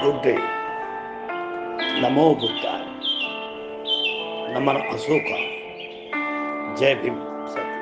Good day, नमो बुद्धाय, नमन अशोका, जय Bhim sir.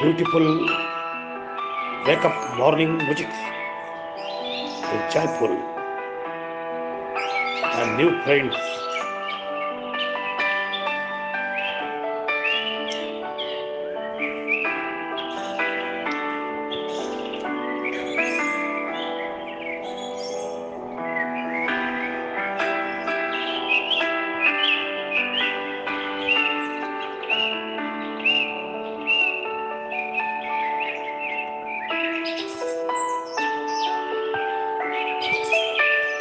Beautiful wake up morning music is joyful and new friends.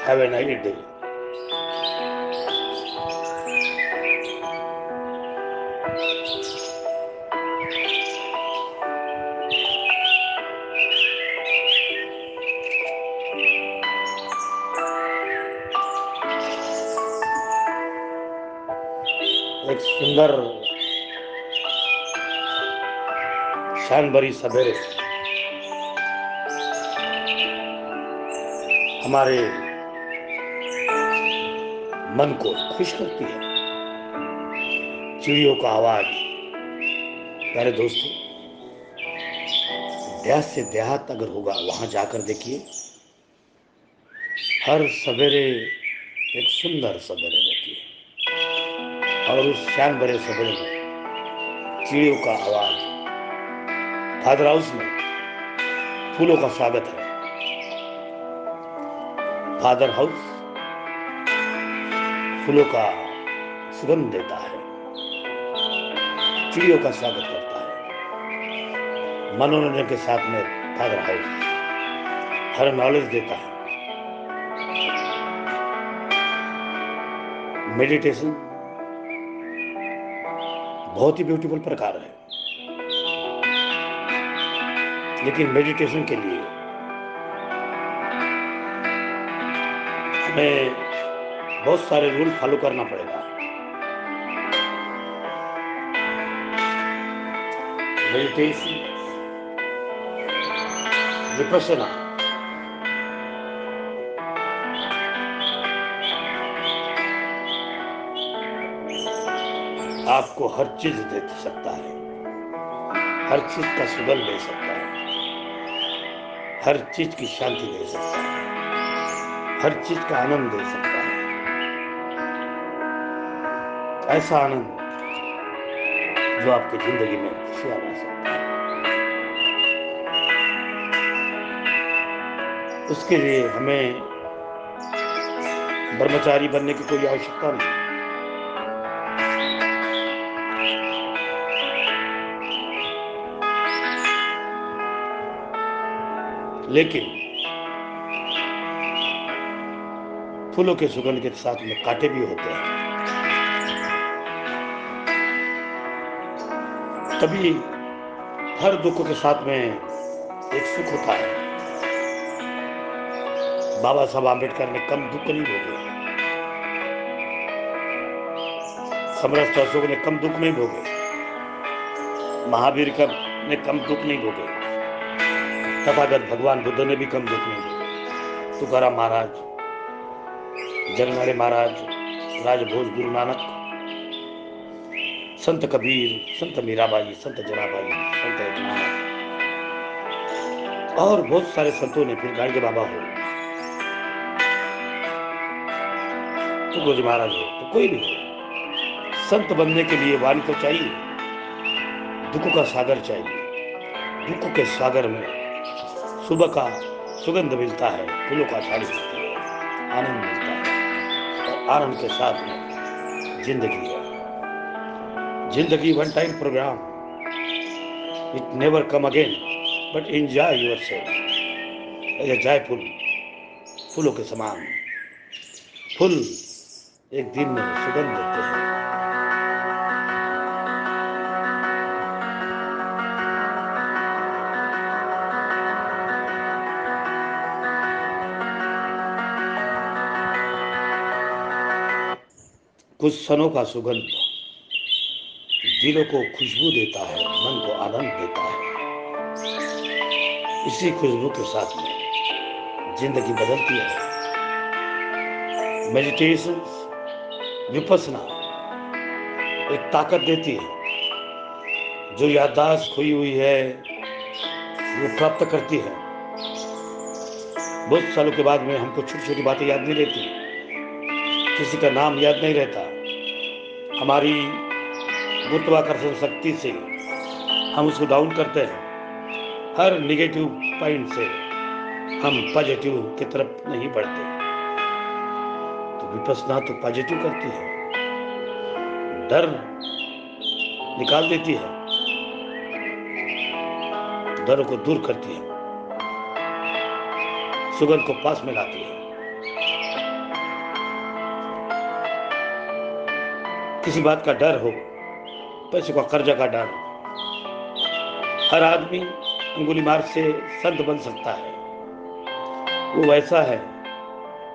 Have a nice day. एक सुंदर शान भरी सवेरे हमारे मन को खुश करती है। चिड़ियों का आवाज। प्यारे दोस्तों, देहात से देहात अगर होगा वहां जाकर देखिए, हर सवेरे एक सुंदर सवेरे रहती है और उस शान भरे सवेरे में चिड़ियों का आवाज। फादर हाउस में फूलों का स्वागत है। फादर हाउस फूलों का सुगंध देता है, चिड़ियों का स्वागत करता है। मनोरंजन के साथ में फादर हाउस हर नॉलेज देता है। मेडिटेशन बहुत ही ब्यूटीफुल प्रकार है, लेकिन मेडिटेशन के लिए हमें बहुत सारे रूल फॉलो करना पड़ेगा। मेडिटेशन, विपश्यना आपको हर चीज दे सकता है, हर चीज का सुगंध दे सकता है, हर चीज की शांति दे सकता है, हर चीज का आनंद दे सकता है। ऐसा आनंद जो आपकी जिंदगी में खुशियां ला सकता है। उसके लिए हमें ब्रह्मचारी बनने की कोई आवश्यकता नहीं। लेकिन फूलों के सुगंध के साथ में कांटे भी होते हैं, तभी हर दुख के साथ में एक सुख होता है। बाबा साहब आम्बेडकर ने कम दुख नहीं भोगे, सम्राट अशोक ने कम दुख नहीं भोगे, महावीर ने कम दुख नहीं भोगे, तथागत भगवान बुद्ध ने भी कम दुख नहीं भोगे। तुकाराम महाराज, जगनाड़े महाराज, राजभोज गुरु नानक, संत कबीर, संत मीराबाई, संत जनाबाई, संत एकनाथ और बहुत सारे संतों ने, फिर गांधी बाबा हो, तुकोजी महाराज हो, तो कोई भी हो, संत बनने के लिए वाणी तो चाहिए, दुख का सागर चाहिए। दुख के सागर में सुबह का सुगंध मिलता है, फूलों का झाड़ी मिलती है, आनंद मिलता है, और आनंद के साथ में जिंदगी है। जिंदगी one time program, it never come again, but enjoy yourself. As joyful, फूलों के समान। फूल एक दिन में सुगंध देते हैं। कुछ क्षणों का सुगंध दिलों को खुशबू देता है, मन को आनंद देता है। इसी खुशबू के साथ में जिंदगी बदलती है। मेडिटेशन, विपස්සना एक ताकत देती है। जो याददाश्त खोई हुई है वो प्राप्त करती है। बहुत सालों के बाद में हमको छोटी छोटी बातें याद नहीं रहती, किसी का नाम याद नहीं रहता। हमारी गुरुत्वाकर्षण शक्ति से हम उसको डाउन करते हैं। हर निगेटिव पॉइंट से हम पॉजिटिव की तरफ नहीं बढ़ते। तो विपස්සना तो पॉजिटिव करती है, डर निकाल देती है, डर को दूर करती है, सुगंध को पास में लाती है। किसी बात का डर हो, पैसे का कर्जा का डर, हर आदमी अंगुली मार से संत बन सकता है। वो वैसा है,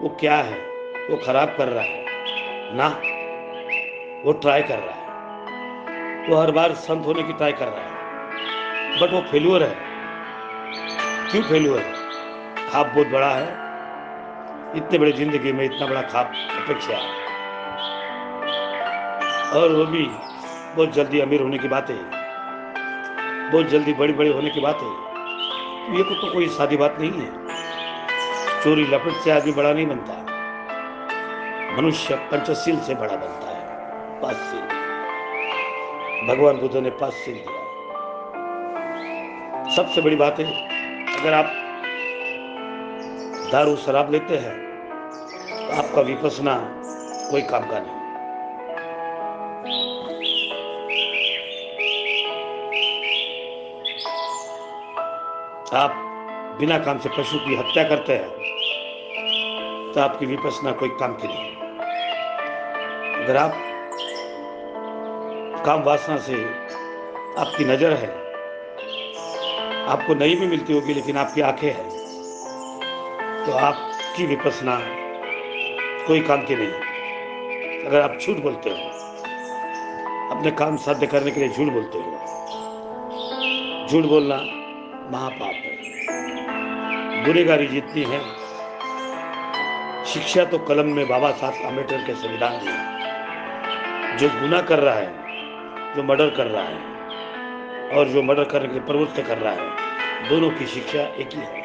वो क्या है, वो खराब कर रहा है ना, वो ट्राई कर रहा है। वो हर बार संत होने की ट्राई कर रहा है, बट वो फेल्यूर है। क्यों फेल्यूर है? ख्वाब बहुत बड़ा है, इतने बड़ी जिंदगी में इतना बड़ा ख्वाब अपेक्षा है, और वो भी बहुत जल्दी अमीर होने की बात है, बहुत जल्दी बड़ी बड़ी होने की बात है। तो ये तो कोई सादी बात नहीं है। चोरी लपेट से आदमी बड़ा नहीं बनता, मनुष्य पंचशील से बड़ा बनता है। 5 सील भगवान बुद्ध ने 5 सील दिया। सबसे बड़ी बात है, अगर आप दारू शराब लेते हैं तो आपका विपස්සना कोई काम का नहीं। आप बिना काम से पशु की हत्या करते हैं तो आपकी विपස්සना कोई काम की नहीं। अगर आप काम वासना से, आपकी नजर है, आपको नहीं भी मिलती होगी लेकिन आपकी आंखें हैं, तो आपकी विपස්සना कोई काम की नहीं। अगर आप झूठ बोलते हो, अपने काम साध्य करने के लिए झूठ बोलते हो, झूठ बोलना महापाप है। गुनहगारी जितनी है, शिक्षा तो कलम में बाबा साहब आम्बेडकर के संविधान में। जो गुनाह कर रहा है, जो मर्डर कर रहा है और जो मर्डर करने के लिए प्रवृत्त कर रहा है, दोनों की शिक्षा एक ही है,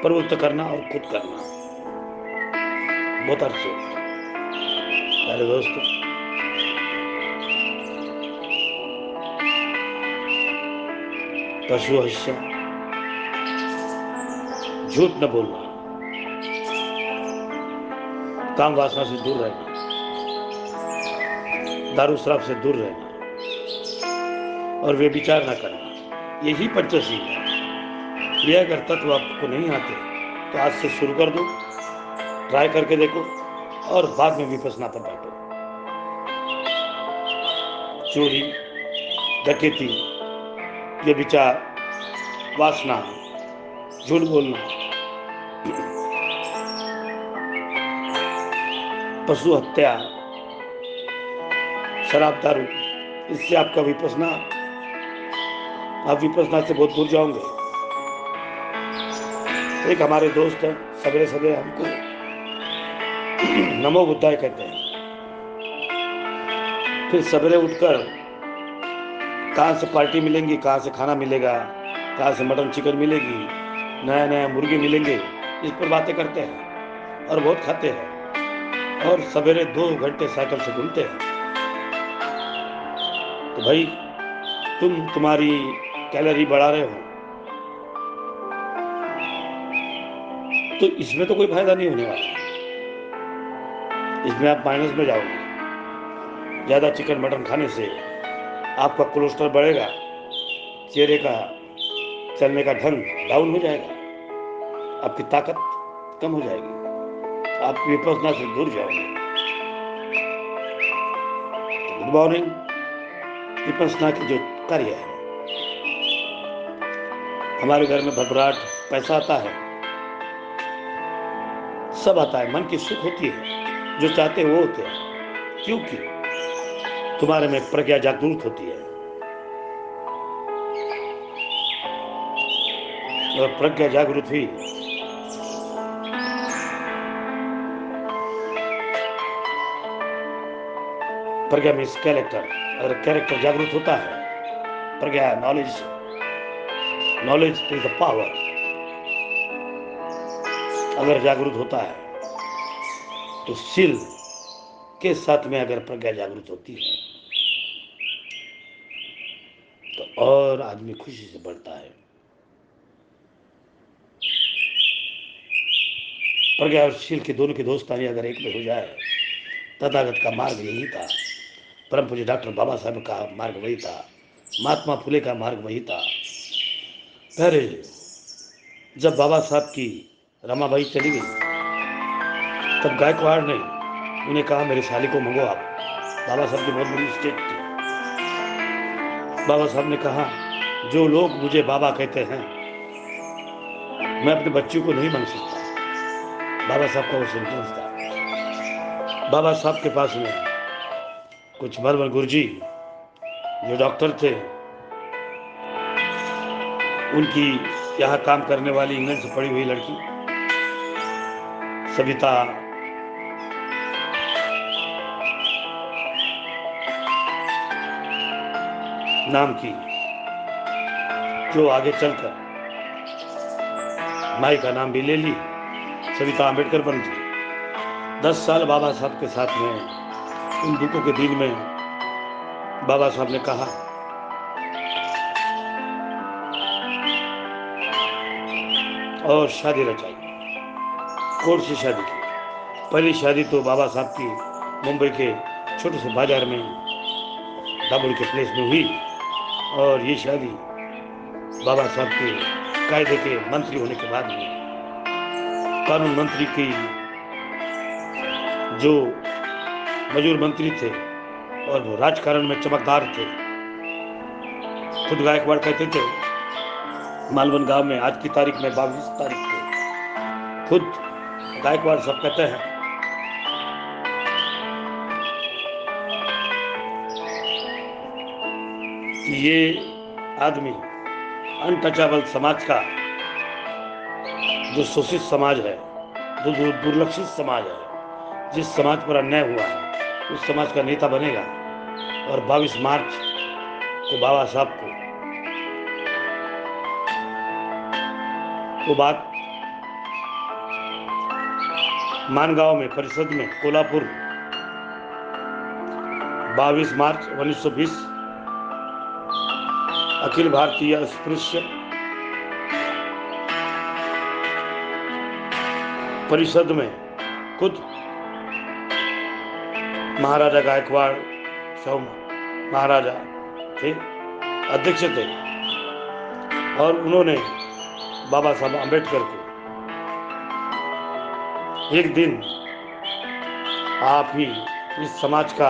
प्रवृत्त करना और खुद करना। बहुत अच्छे प्यारे दोस्तों, पशु हत्या, झूठ न बोलना, काम वासना से दूर रहना, दारू शराब से दूर रहना और वे विचार न करना, यही पंचशील है। ये अगर तत्व आपको नहीं आते तो आज से शुरू कर दो, ट्राई करके देखो और बाद में विपස්සना पर बैठो। चोरी, डकैती, ये विचार, वासना, झूठ बोलना, पशु हत्या, शराब दारू, इससे आप विपश्यना से बहुत दूर जाओगे। एक हमारे दोस्त हैं, सवेरे सवेरे हमको नमो बुद्धाय कहते हैं। फिर सवेरे उठकर कहाँ से पार्टी मिलेंगी, कहाँ से खाना मिलेगा, कहाँ से मटन चिकन मिलेगी, नया नया मुर्गे मिलेंगे, इस पर बातें करते हैं और बहुत खाते हैं और सवेरे 2 घंटे साइकिल से घूमते हैं। तो भाई तुम्हारी कैलोरी बढ़ा रहे हो, तो इसमें तो कोई फायदा नहीं होने वाला, इसमें आप माइनस में जाओगे। ज़्यादा चिकन मटन खाने से आपका कोलेस्ट्रॉल बढ़ेगा, चेहरे का चलने का ढंग डाउन हो जाएगा, आपकी ताकत कम हो जाएगी, आप विपश्यना से दूर जाओगे। Good morning. विपश्यना की जो कार्य है, हमारे घर में भरभराट पैसा आता है, सब आता है, मन की सुख होती है, जो चाहते हैं वो होते हैं, क्योंकि तुम्हारे में प्रज्ञा जागरूक होती है और प्रज्ञा जागरूक हुई प्रज्ञा मीन्स कैरेक्टर। अगर कैरेक्टर जागरूक होता है, प्रज्ञा नॉलेज इज द पावर। अगर जागरूक होता है तो शील के साथ में अगर प्रज्ञा जागरूक होती है तो और आदमी खुशी से बढ़ता है। प्रज्ञा और शील के दोनों की दोस्तानी अगर एक में हो जाए, तथागत का मार्ग यही था, परम पूज्य डॉक्टर बाबा साहब का मार्ग वही था, महात्मा फुले का मार्ग वही था। पहले जब बाबा साहब की रमाबाई चली गई, तब गायकवाड़ ने उन्हें कहा मेरे साली को मंगो आप। बाबा साहब की बहुत बड़ी स्टेट थी। बाबा साहब ने कहा जो लोग मुझे बाबा कहते हैं मैं अपने बच्चों को नहीं मांग सकता। बाबा साहब का वो सेंटेंस था। बाबा साहब के पास में कुछ मरमर गुरुजी जो डॉक्टर थे, उनकी यहाँ काम करने वाली इंग्लैंड से पढ़ी हुई लड़की सविता नाम की, जो आगे चलकर माई का नाम भी ले ली, सविता अम्बेडकर बन गई। 10 साल बाबा साहब के साथ में उन दुखों के दिन में बाबा साहब ने कहा और शादी रचाई। कोर्ट से शादी की। पहली शादी तो बाबा साहब की मुंबई के छोटे से बाजार में दाबुल के प्लेस में हुई, और ये शादी बाबा साहब के कायदे के मंत्री होने के बाद में, कानून मंत्री की जो मजूर मंत्री थे और वो राजकारण में चमकदार थे। खुद गायकवाड़ कहते थे मालवन गांव में आज की तारीख में 22 तारीख को खुद गायकवाड़ सब कहते हैं कि ये आदमी अनटचेबल समाज का, जो शोषित समाज है, जो दुर्लक्षित समाज है, जिस समाज पर अन्याय हुआ है, उस समाज का नेता बनेगा। और 22 मार्च को बाबा साहब को वो बात मानगांव में परिषद में कोल्हापुर 22 मार्च 1920 अखिल भारतीय अस्पृश्य परिषद में खुद महाराजा गायकवाड़ महाराजा थे, अध्यक्ष थे, और उन्होंने बाबा साहब अम्बेडकर को एक दिन आप ही इस समाज का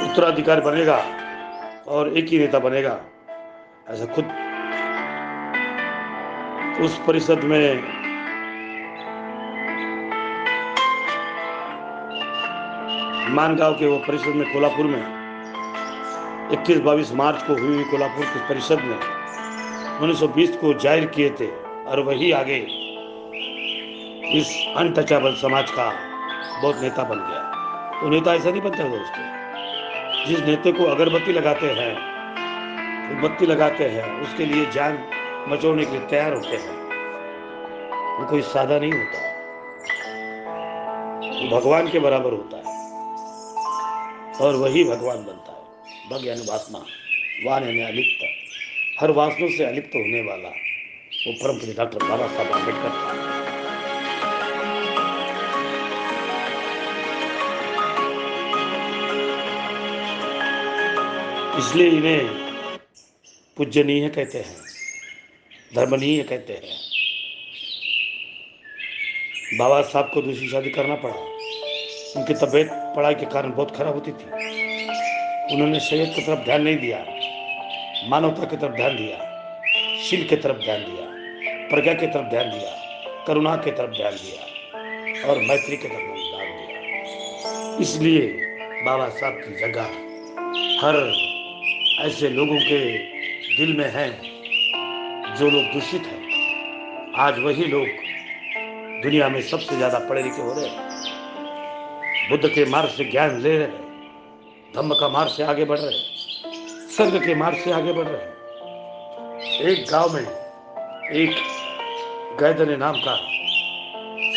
उत्तराधिकारी बनेगा और एक ही नेता बनेगा, ऐसा खुद उस परिषद में मानगांव के वो परिषद में कोल्हापुर में 21-22 मार्च को हुई कोल्हापुर की परिषद में 1920 को जाहिर किए थे, और वही आगे इस अनटचेबल समाज का बहुत नेता बन गया। तो नेता ऐसा नहीं बनता दोस्तों। जिस नेता को अगरबत्ती लगाते हैं, बत्ती लगाते हैं, उसके लिए जान मचोड़ने के लिए तैयार होते हैं। वो कोई सादा नहीं होता, वो भगवान के बराबर होता है, और वही भगवान बनता है। भग यानी वासना, वान यानी अलिप्त, हर वासनों से अलिप्त होने वाला वो परम पूज्य डॉक्टर बाबा साहब आम्बेडकर था। इसलिए इन्हें पूज्यनीय कहते हैं, धर्मनीय कहते हैं। बाबा साहब को दूसरी शादी करना पड़ा। उनकी तबीयत पढ़ाई के कारण बहुत खराब होती थी। उन्होंने शरीयत की तरफ ध्यान नहीं दिया, मानवता की तरफ ध्यान दिया, शील की तरफ ध्यान दिया, प्रज्ञा की तरफ ध्यान दिया, करुणा की तरफ ध्यान दिया, और मैत्री की तरफ ध्यान दिया। इसलिए बाबा साहब की जगह हर ऐसे लोगों के दिल में है जो लोग दूषित हैं। आज वही लोग दुनिया में सबसे ज्यादा पढ़े लिखे हो रहे हैं, बुद्ध के मार्ग से ज्ञान ले रहे हैं, धम्म का मार्ग से आगे बढ़ रहे हैं, संघ के मार्ग से आगे बढ़ रहे हैं। एक गांव में एक गैदने नाम का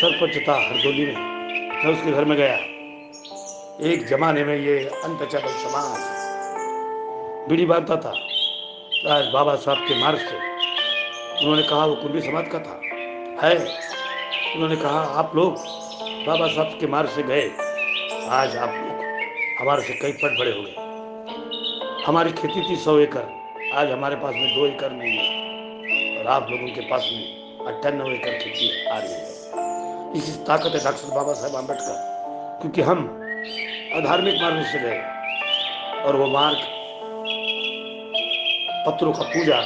सरपंच था हरदोली में। मैं उसके घर में गया। एक जमाने में ये अनटचेबल समाज बीड़ी बांधता था। आज बाबा साहब के मार्ग से उन्होंने कहा, वो कुर्मी समाज का था है। उन्होंने कहा, आप लोग बाबा साहब के मार्ग से गए, आज आप लोग हमारे से कई पट बड़े हो गए। हमारी खेती थी 100 एकड़, आज हमारे पास में 2 एकड़ नहीं है, और आप लोगों के पास में 98 एकड़ खेती आ रही है। इसी ताकत है डॉक्टर बाबा साहब आम्बेडकर, क्योंकि हम अधार्मिक मार्ग से गए, और वो मार्ग पत्रों का पूजा,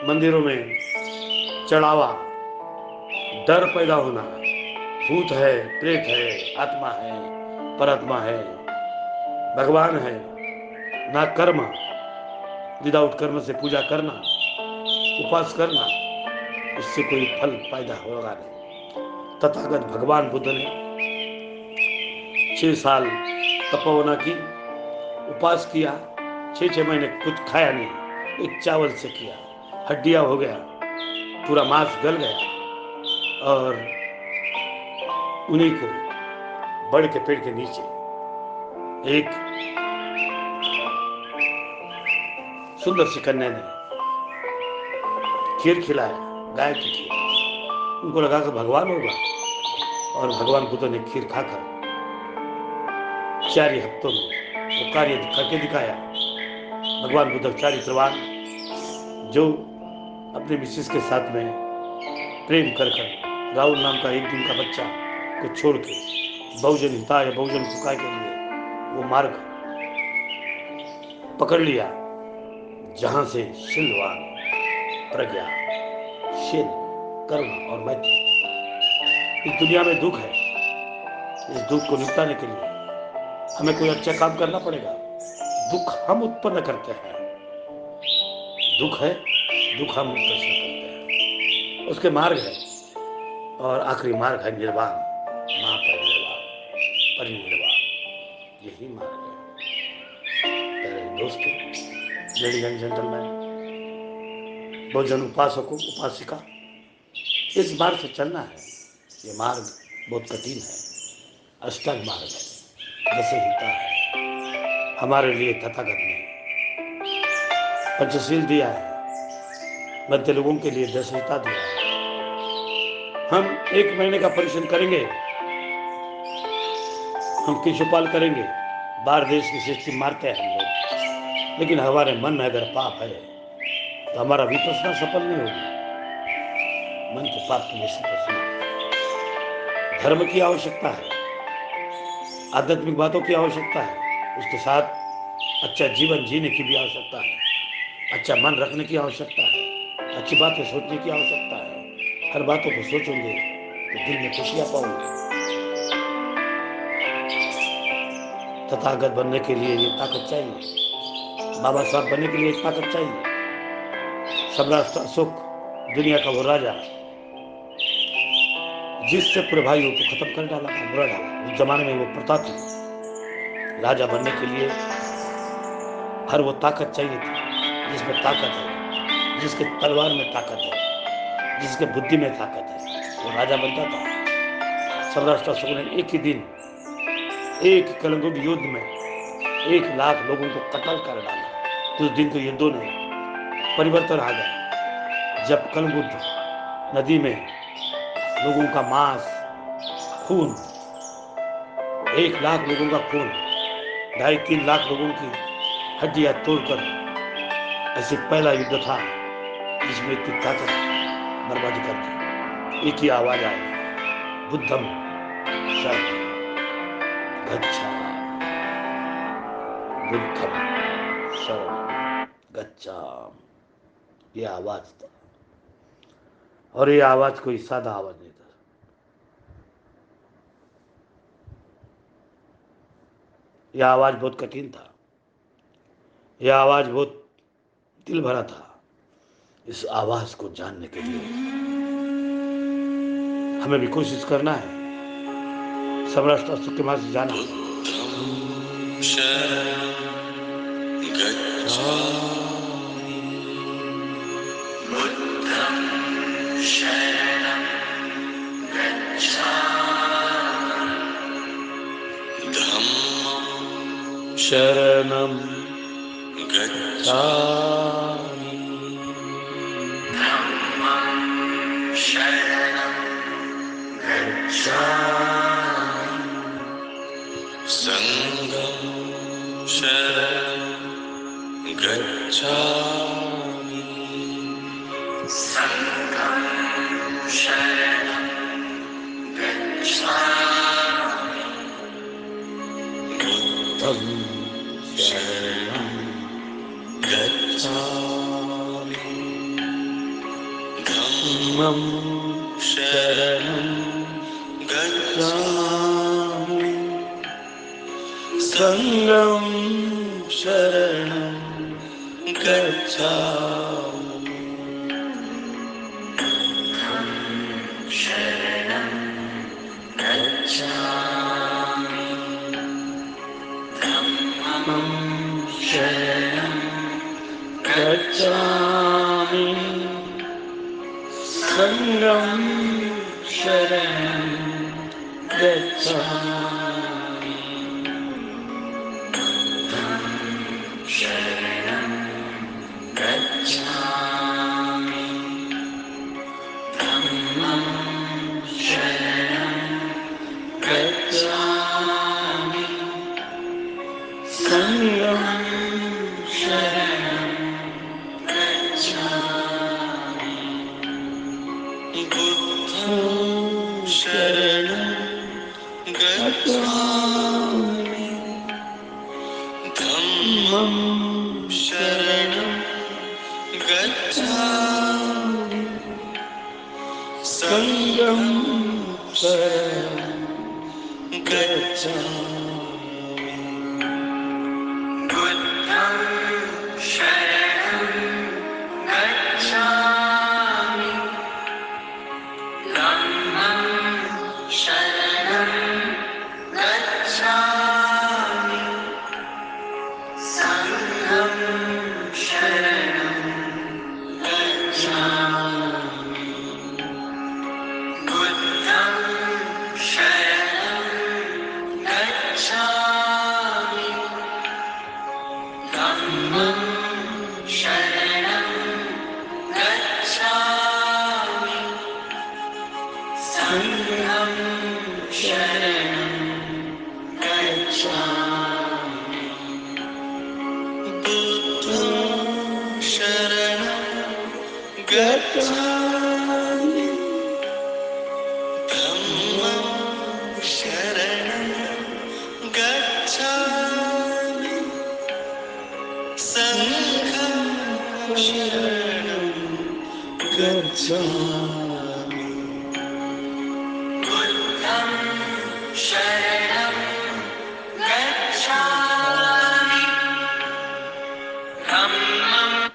मंदिरों में चढ़ावा, डर पैदा होना, भूत है, प्रेत है, आत्मा है, परात्मा है, भगवान है, ना कर्म, विदाउट कर्म से पूजा करना, उपवास करना, इससे कोई फल पैदा होगा नहीं। तथागत भगवान बुद्ध ने 6 साल तपोवना की, उपवास किया, 6 महीने कुछ खाया नहीं, एक चावल से किया, हड्डियां हो गया, पूरा मांस गल गया, और उन्हीं को बड़ के पेड़ के नीचे एक सुंदर सी कन्या ने खीर खिलाया, गाय की खीर। उनको लगा कि भगवान होगा, और भगवान बुद्ध ने खीर खाकर 4 हफ्तों में वो कार्य करके दिखाया। भगवान बुद्ध चारित्रवान, जो अपने मिसेस के साथ में प्रेम कर राहुल नाम का 1 दिन का बच्चा को छोड़ के बहुजन हिताय या बहुजन सुखाय के लिए वो मार्ग पकड़ लिया, जहां से शीलवान, प्रज्ञा, शील, करुणा और मैत्री। इस दुनिया में दुख है, इस दुख को निपटाने के लिए हमें कोई अच्छा काम करना पड़ेगा। दुख हम उत्पन्न करते हैं, दुख है, दुख हम उत्पन्न करते हैं, उसके मार्ग है, और आखिरी मार्ग है निर्वाण, महापरिनिर्वाण, परिनिर्वाण, यही मार्ग है। प्यारे दोस्तों, लेडीज एंड जेंटलमैन, बहुजन उपासकों, उपासिका, इस मार्ग से चलना है। ये मार्ग बहुत कठिन है, अष्टांग मार्ग है, जैसे हिता है। हमारे लिए तथागत ने पंचशील दिया है, मध्य लोगों के लिए दशहिता दिया है। हम 1 महीने का परिश्रम करेंगे, हम शिशुपाल करेंगे, बाहर देश की सृष्टि मारते हैं हम लोग, लेकिन हमारे मन में अगर पाप है तो हमारा विपස්සना सफल नहीं होगी। मन के पाप के लिए विपස්සना, धर्म की आवश्यकता है, आध्यात्मिक बातों की आवश्यकता है, उसके साथ अच्छा जीवन जीने की भी आवश्यकता है, अच्छा मन रखने की आवश्यकता है, अच्छी बातें सोचने की आवश्यकता है, हर बातों को सोचोगे तो दिल में खुशियां पाओगे। तथागत बनने के लिए ये ताकत चाहिए, बाबा साहब बनने के लिए एक ताकत चाहिए। सम्राट अशोक, दुनिया का वो राजा जिससे पूरे भाइयों को खत्म कर डाला था, बुरा डाला। उस जमाने में वो प्रथा थी। राजा बनने के लिए हर वो ताकत चाहिए थी जिसमें ताकत है, जिसके तलवार में ताकत है, जिसके बुद्धि में ताकत है, वो राजा बनता था। सम्राट अशोक ने एक ही दिन, एक कलंगुट युद्ध में 1 लाख लोगों को कत्ल कर डाला। उस दिन के युद्धों ने परिवर्तन आ गया जब कलंगुट नदी में लोगों का मांस, खून, 1 लाख लोगों का खून, 2.5-3 लाख लोगों की हड्डियां तोड़कर, ऐसे पहला युद्ध था जिसमें इतनी ताकत बर्बादी कर दी। एक ही आवाज आई, बुद्धम शरणं गच्छामि, बुद्धम शरणं गच्छामि। ये आवाज था, और ये आवाज कोई सादा आवाज नहीं था। यह आवाज बहुत कठिन था, यह आवाज बहुत दिल भरा था। इस आवाज को जानने के लिए हमें भी कोशिश करना है, सम्राट अशोक के पास जाना है। शरणं गच्छामि, धम्मं शरणं गच्छामि, संघं शरणं गच्छामि, संघं शरणं गच्छामि, बुद्धं शरणं गच्छामि, धम्मं शरणं गच्छामि, संघं शरणं गच्छामि, शरणं गच्छामि, धम्मं शरणं गच्छामि, संघं शरणं गच्छामि, शरणं गच्छामि, धम्मं शरणं गच्छामि, संघं शरणं गच्छामि, बुद्धं शरणं गच्छामि, धम्मं शरणं गच्छामि, संघं शरणं गच्छामि, बुद्धं शरणं गच्छामि, धम्मं शरणं गच्छामि, संघं शरणं गच्छामि, बुद्धं शरणं गच्छामि, धम्मं शरणं गच्छामि, संघं शरणं गच्छामि, बुद्धं शरणं गच्छामि, धम्मं शरणं गच्छामि, संघं शरणं गच्छामि, शरणं गच्छामि धम्मं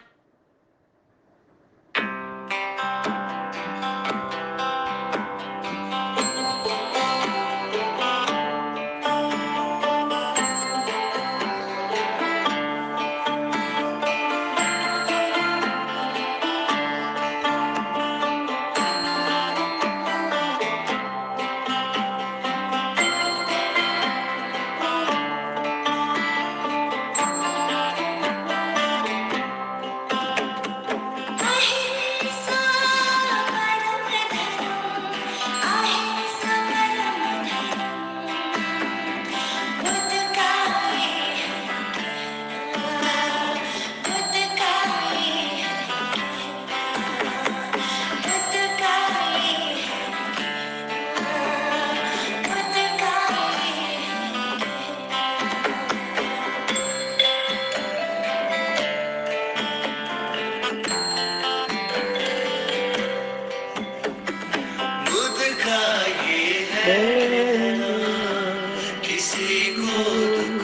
किसी को दुख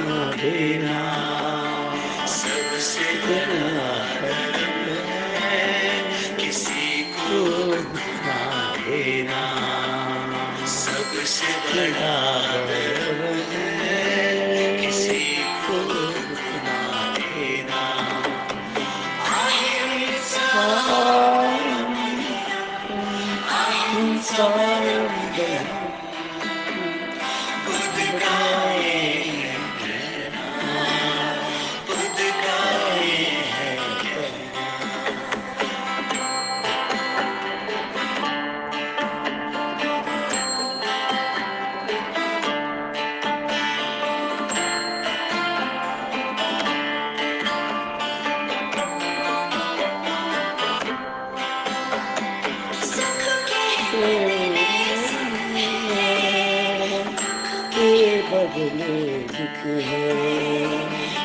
ना देना सबसे बड़ा धर्म है किसी को दुख ना देना सबसे बड़ा धर्म है किसी को दुख ना देना अहिंसा अहिंसा बुद्ध का ये कहना बुद्ध का ये है कहना के बदले दुख है